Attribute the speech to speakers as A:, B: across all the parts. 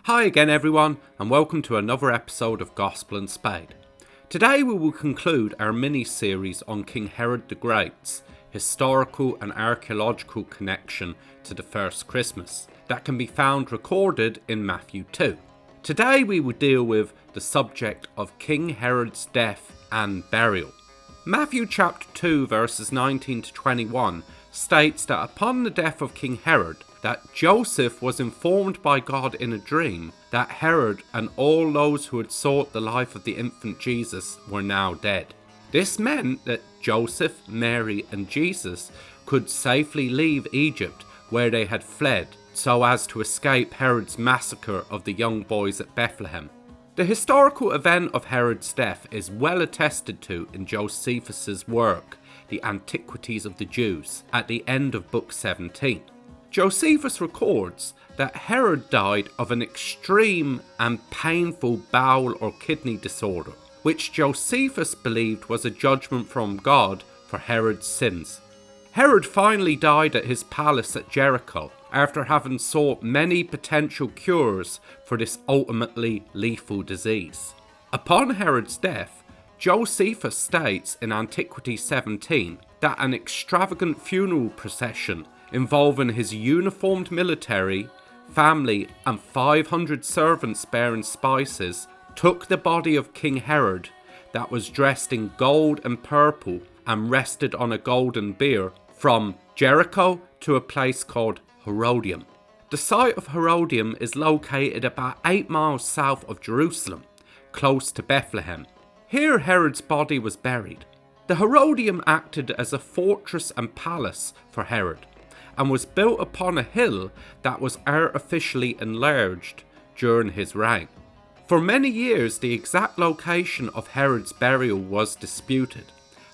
A: Hi again everyone, and welcome to another episode of Gospel and Spade. Today we will conclude our mini-series on King Herod the Great's historical and archaeological connection to the first Christmas that can be found recorded in Matthew 2. Today we will deal with the subject of King Herod's death and burial. Matthew chapter 2 verses 19 to 21 states that upon the death of King Herod, that Joseph was informed by God in a dream that Herod and all those who had sought the life of the infant Jesus were now dead. This meant that Joseph, Mary and Jesus could safely leave Egypt where they had fled so as to escape Herod's massacre of the young boys at Bethlehem. The historical event of Herod's death is well attested to in Josephus's work, The Antiquities of the Jews, at the end of Book 17. Josephus records that Herod died of an extreme and painful bowel or kidney disorder, which Josephus believed was a judgment from God for Herod's sins. Herod finally died at his palace at Jericho after having sought many potential cures for this ultimately lethal disease. Upon Herod's death, Josephus states in Antiquity 17 that an extravagant funeral procession involving his uniformed military, family and 500 servants bearing spices took the body of King Herod that was dressed in gold and purple and rested on a golden bier from Jericho to a place called Herodium. The site of Herodium is located about 8 miles south of Jerusalem, close to Bethlehem. Here Herod's body was buried. The Herodium acted as a fortress and palace for Herod, and was built upon a hill that was artificially enlarged during his reign. For many years the exact location of Herod's burial was disputed.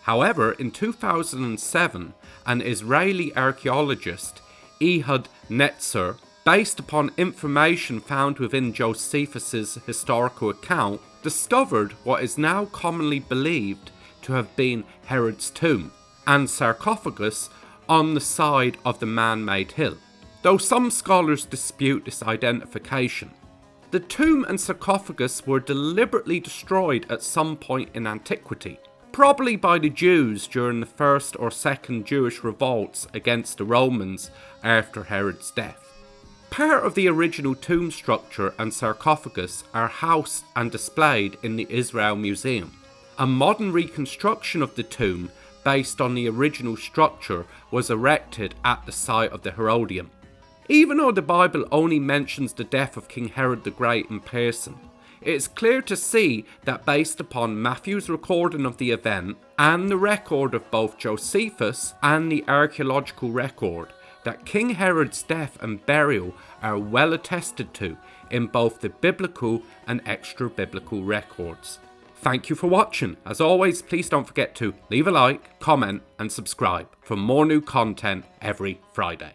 A: However, in 2007, an Israeli archaeologist, Ehud Netzer, based upon information found within Josephus's historical account, discovered what is now commonly believed to have been Herod's tomb and sarcophagus on the side of the man-made hill, though some scholars dispute this identification. The tomb and sarcophagus were deliberately destroyed at some point in antiquity, probably by the Jews during the first or second Jewish revolts against the Romans after Herod's death. Part of the original tomb structure and sarcophagus are housed and displayed in the Israel Museum. A modern reconstruction of the tomb based on the original structure was erected at the site of the Herodium. Even though the Bible only mentions the death of King Herod the Great in person, it is clear to see that based upon Matthew's recording of the event and the record of both Josephus and the archaeological record, that King Herod's death and burial are well attested to in both the biblical and extra-biblical records. Thank you for watching. As always, please don't forget to leave a like, comment and subscribe for more new content every Friday.